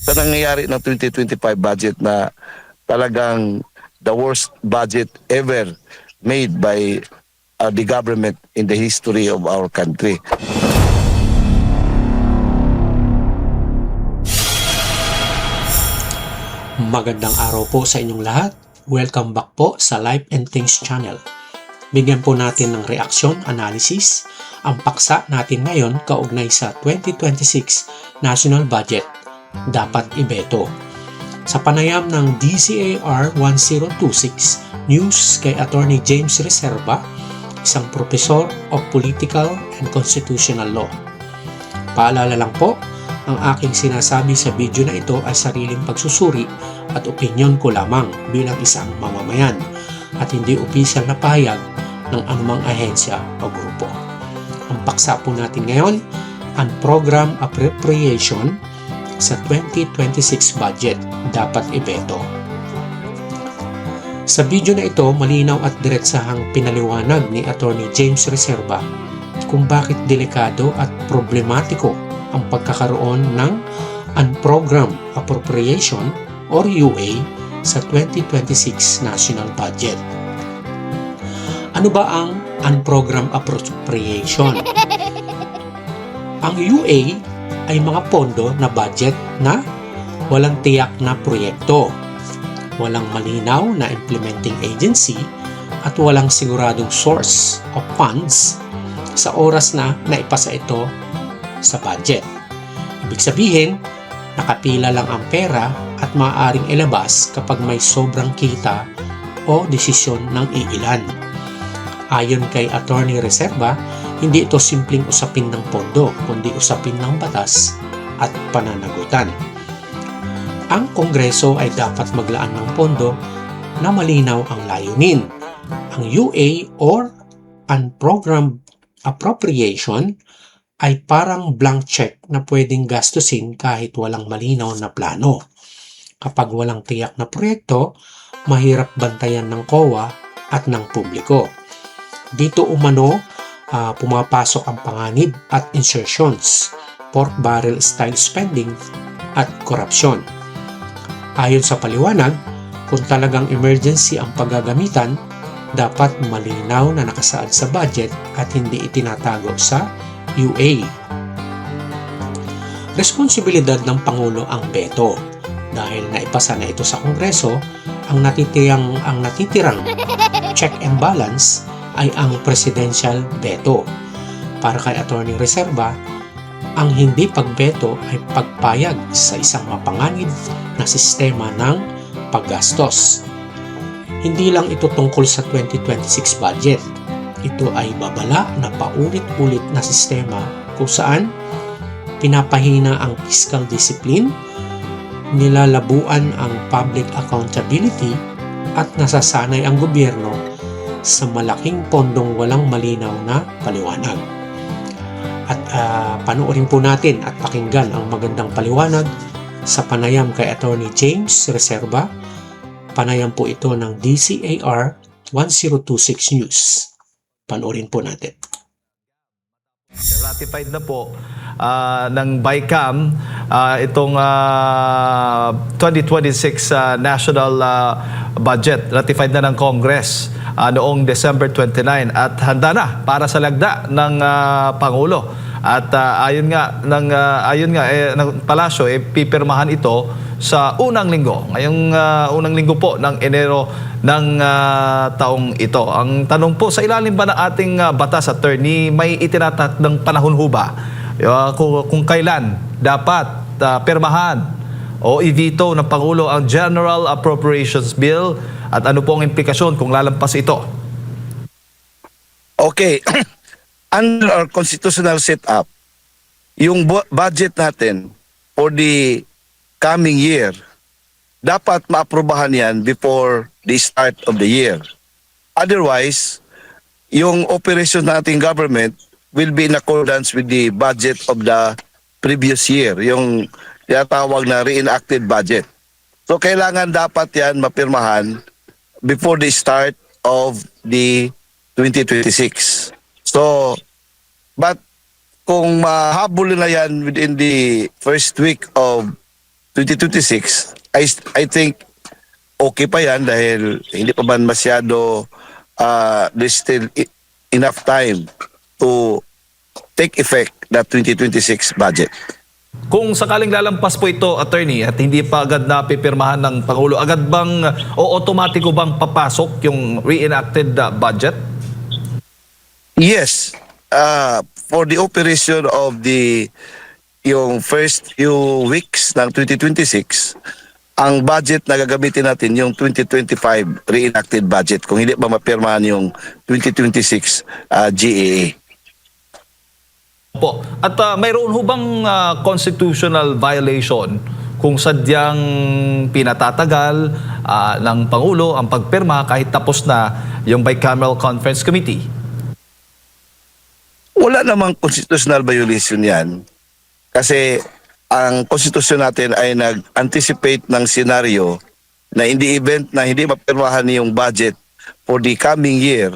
sa nangyayari ng 2025 budget na talagang the worst budget ever made by the government in the history of our country. Magandang araw po sa inyong lahat. Welcome back po sa Life and Things channel. Bigyan po natin ng reaksyon, analysis, ang paksa natin ngayon kaugnay sa 2026 National Budget. Dapat ibeto. Sa panayam ng DCAR 1026 News kay Attorney James Reserva, isang professor of Political and Constitutional Law. Paalala lang po, ang aking sinasabi sa video na ito ay sariling pagsusuri at opinyon ko lamang bilang isang mamamayan at hindi opisyal na pahayag ng anumang ahensya o grupo. Ang paksa po natin ngayon, ang program appropriation sa 2026 budget dapat ibeto. Sa video na ito, malinaw at diretsahang pinaliwanag ni Attorney James Reserva kung bakit delikado at problematiko ang pagkakaroon ng unprogrammed appropriation or UA sa 2026 national budget. Ano ba ang unprogrammed appropriation? Ang UA ay mga pondo na budget na walang tiyak na proyekto, walang malinaw na implementing agency at walang siguradong source of funds sa oras na naipasa ito sa budget. Ibig sabihin, nakapila lang ang pera at maaaring ilabas kapag may sobrang kita o desisyon ng iilan. Ayon kay Attorney Reserva, hindi ito simpleng usapin ng pondo, kundi usapin ng batas at pananagutan. Ang Kongreso ay dapat maglaan ng pondo na malinaw ang layunin. Ang UA or Unprogrammed Appropriation ay parang blank check na pwedeng gastusin kahit walang malinaw na plano. Kapag walang tiyak na proyekto, mahirap bantayan ng COA at ng publiko. Dito umano, pumapasok ang panganib at insertions, pork barrel style spending at korupsyon. Ayon sa paliwanag, kung talagang emergency ang paggagamitan, dapat malinaw na nakasaad sa budget at hindi itinatago sa UA. Responsibilidad ng Pangulo ang veto. Dahil naipasa na ito sa Kongreso, ang natitirang check and balance ay ang presidential veto. Para kay Attorney Reserva, ang hindi pagbeto ay pagpayag sa isang mapanganib na sistema ng paggastos. Hindi lang ito tungkol sa 2026 budget. Ito ay babala na paulit-ulit na sistema kung saan pinapahina ang fiscal discipline, nilalabuan ang public accountability at nasasanay ang gobyerno sa malaking pondong walang malinaw na paliwanag. At panoorin po natin at pakinggan ang magandang paliwanag sa panayam kay Attorney James Reserva. Panayam po ito ng DCAR 1026 News. Panoorin po natin. Ratified na po ng BICAM itong 2026 national budget. Ratified na ng Congress noong December 29 at handa na para sa lagda ng Pangulo. At ayon nga ng palasyo, pipirmahan ito sa unang linggo. Ngayong unang linggo po ng Enero ng taong ito. Ang tanong po, sa ilalim ba ng ating batas, attorney, may itinatak ng panahon ho ba kung kailan dapat pirmahan o i-veto ng Pangulo ang General Appropriations Bill at ano po ang implikasyon kung lalampas ito? Okay. Under our constitutional setup, yung budget natin for the coming year, dapat maaprubahan yan before the start of the year. Otherwise, yung operation nating government will be in accordance with the budget of the previous year, yung tinatawag na reenacted budget. So kailangan dapat yan mapirmahan before the start of the 2026. So, but kung mahabol na yan within the first week of 2026, I think okay pa yan dahil hindi pa man masyado there's still enough time to take effect that 2026 budget. Kung sakaling lalampas po ito, attorney, at hindi pa agad na pipirmahan ng Pangulo, agad bang o automatiko bang papasok yung reenacted budget? Yes, for the operation of yung first few weeks ng 2026, ang budget na gagamitin natin yung 2025 reenacted budget kung hindi pa mapirmahan yung 2026 GAA. Po. At mayroon ho bang constitutional violation kung sadyang pinatatagal ng Pangulo ang pagpirma kahit tapos na yung Bicameral Conference Committee? Wala namang constitutional violation yan kasi ang konstitusyon natin ay nag-anticipate ng senaryo na in the event na hindi mapirmahan yung budget for the coming year,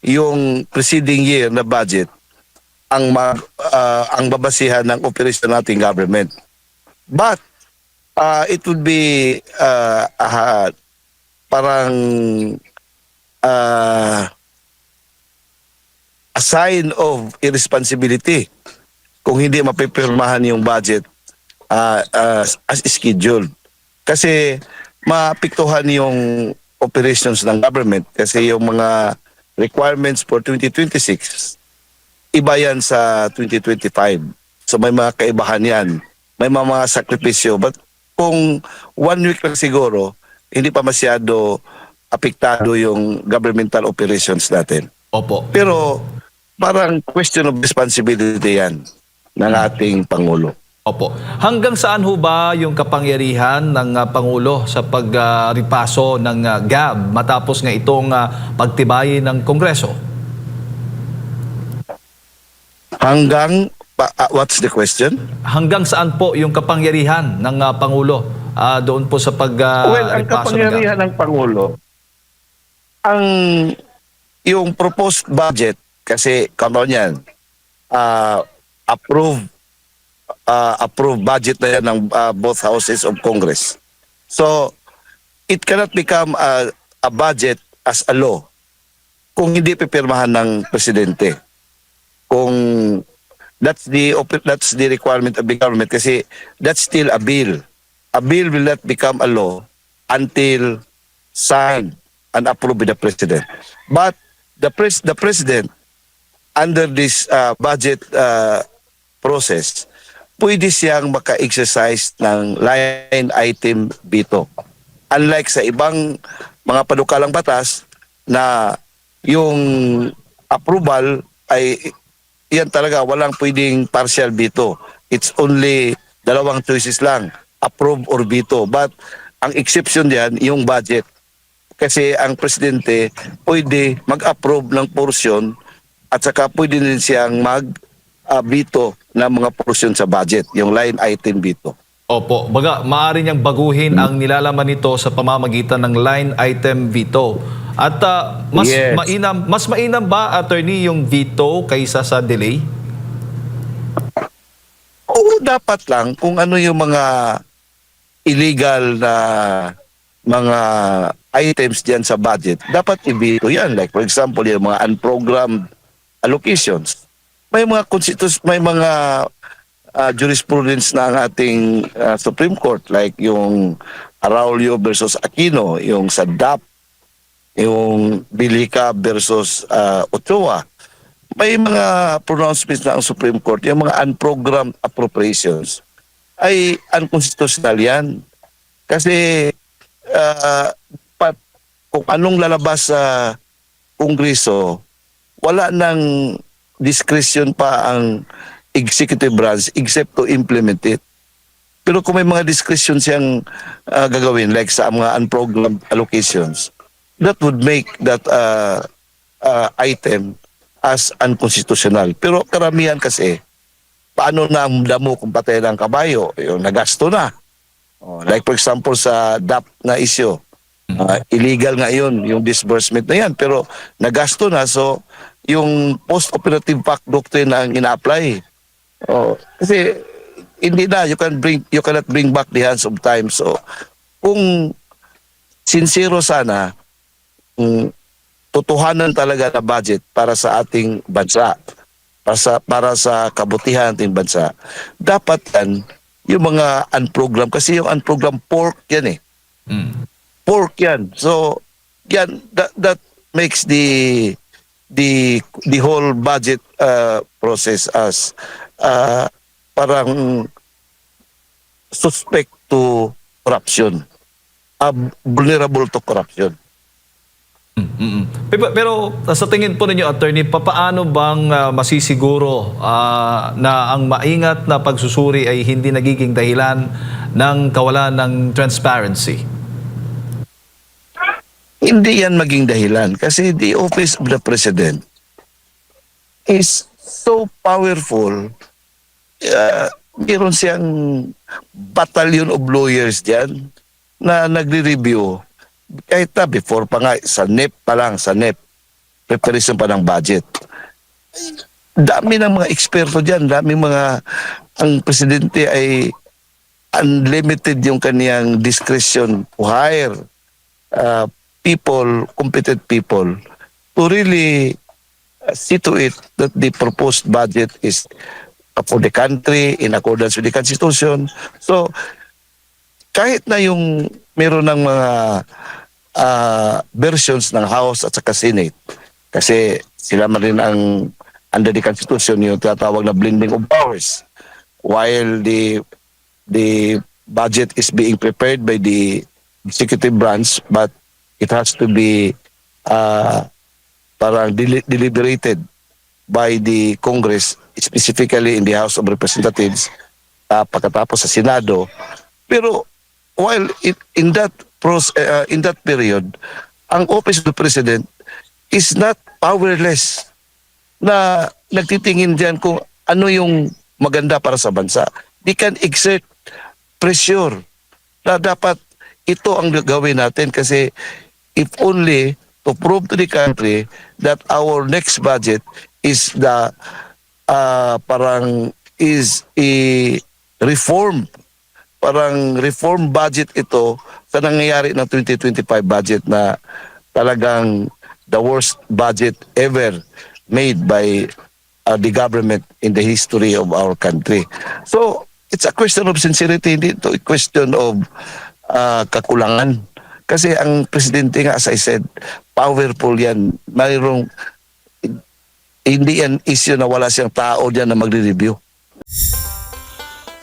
yung preceding year na budget ang babasihan ng operasyon nating government. But it would be parang a sign of irresponsibility kung hindi mapipirmahan yung budget as scheduled. Kasi maapektuhan yung operations ng government kasi yung mga requirements for 2026 iba yan sa 2025. So may mga kaibahan yan. May mga sakripisyo. But kung 1 week lang siguro, hindi pa masyado apektado yung governmental operations natin. Opo. Pero parang question of responsibility yan ng ating Pangulo. Opo. Hanggang saan ho ba yung kapangyarihan ng Pangulo sa pagripaso ng GAB matapos nga itong pagtibayin ng Kongreso? Hanggang, what's the question? Hanggang saan po yung kapangyarihan ng Pangulo doon po sa Well, ang pagripaso kapangyarihan ng Pangulo, yung proposed budget, kasi kamo niyan, approved budget na yan ng both houses of Congress. So, it cannot become a budget as a law kung hindi pipirmahan ng presidente. Kung that's the requirement of the government kasi that's still a bill. A bill will not become a law until signed and approved by the president. But the president under this budget process, pwede siyang maka-exercise ng line item veto. Unlike sa ibang mga panukalang batas na yung approval ay yan talaga, walang pwedeng partial veto. It's only dalawang choices lang, approve or veto. But ang exception diyan yung budget. Kasi ang presidente pwede mag-approve ng portion at saka pwede din siyang mag-veto ng mga portion sa budget, yung line item veto. Opo, baga maaari niyang baguhin ang nilalaman nito sa pamamagitan ng line item veto. At Yes. mas mainam ba, attorney, yung veto kaysa sa delay? Oo, dapat lang kung ano yung mga illegal na mga items diyan sa budget, dapat i-veto yan. Like for example, yung mga unprogrammed allocations. May mga jurisprudence na ang ating Supreme Court like yung Araulio versus Aquino, yung sa DAP, yung Bilica versus Ochoa. May mga pronouncements na ang Supreme Court, yung mga unprogrammed appropriations ay unconstitutional yan. Kasi kung anong lalabas sa Kongreso, wala nang discretion pa ang executive branch except to implement it. Pero kung may mga discretion siyang gagawin like sa mga unprogrammed allocations, that would make that item as unconstitutional. Pero karamihan kasi, paano na ang damo kung patay ng kabayo? Yung nagasto na. Like for example sa DAP na issue, illegal nga yun, yung disbursement na yan. Pero nagasto na, so yung post-operative fact doctrine na ang ina-apply. Kasi hindi na, you cannot bring back the hands of time. So kung sincero sana, totohanan talaga na budget para sa ating bansa, para sa kabutihan ng ating bansa, dapat yan, yung mga unprogram, kasi yung unprogram pork yan pork yan. So yan, that makes the whole budget process as parang suspect to corruption, vulnerable to corruption. Pero sa tingin po ninyo, attorney, paano bang masisiguro na ang maingat na pagsusuri ay hindi nagiging dahilan ng kawalan ng transparency? Hindi yan maging dahilan kasi the office of the president is so powerful. Meron siyang battalion of lawyers dyan na nagre-review. Kahit na before pa nga, sa NEP pa lang, sa NEP, preparation pa ng budget. Dami ng mga eksperto dyan, ang presidente ay unlimited yung kaniyang discretion to hire competent people to really see to it that the proposed budget is for the country in accordance with the Constitution. So, kahit na yung meron ng mga versions ng House at saka Senate, kasi sila man rin ang under the Constitution yung tinatawag na blending of powers, while the budget is being prepared by the executive branch, but it has to be parang deliberated by the Congress, specifically in the House of Representatives, pagkatapos sa Senado. Pero while in that period, ang Office of the President is not powerless na nagtitingin diyan kung ano yung maganda para sa bansa. They can exert pressure na dapat ito ang gawin natin kasi if only to prove to the country that our next budget is is a reform budget ito sa nangyayari ng 2025 budget na talagang the worst budget ever made by the government in the history of our country. So, it's a question of sincerity, hindi ito a question of kakulangan. Kasi ang presidente nga, as I said, powerful yan. Mayroong, hindi yan issue na wala siyang tao dyan na magre-review.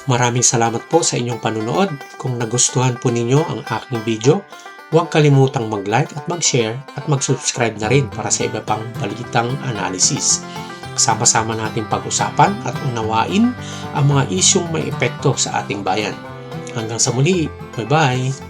Maraming salamat po sa inyong panunood. Kung nagustuhan po ninyo ang aking video, huwag kalimutang mag-like at mag-share at mag-subscribe na rin para sa iba pang balitang analysis. Sama-sama natin pag-usapan at unawain ang mga isyong may epekto sa ating bayan. Hanggang sa muli, bye-bye!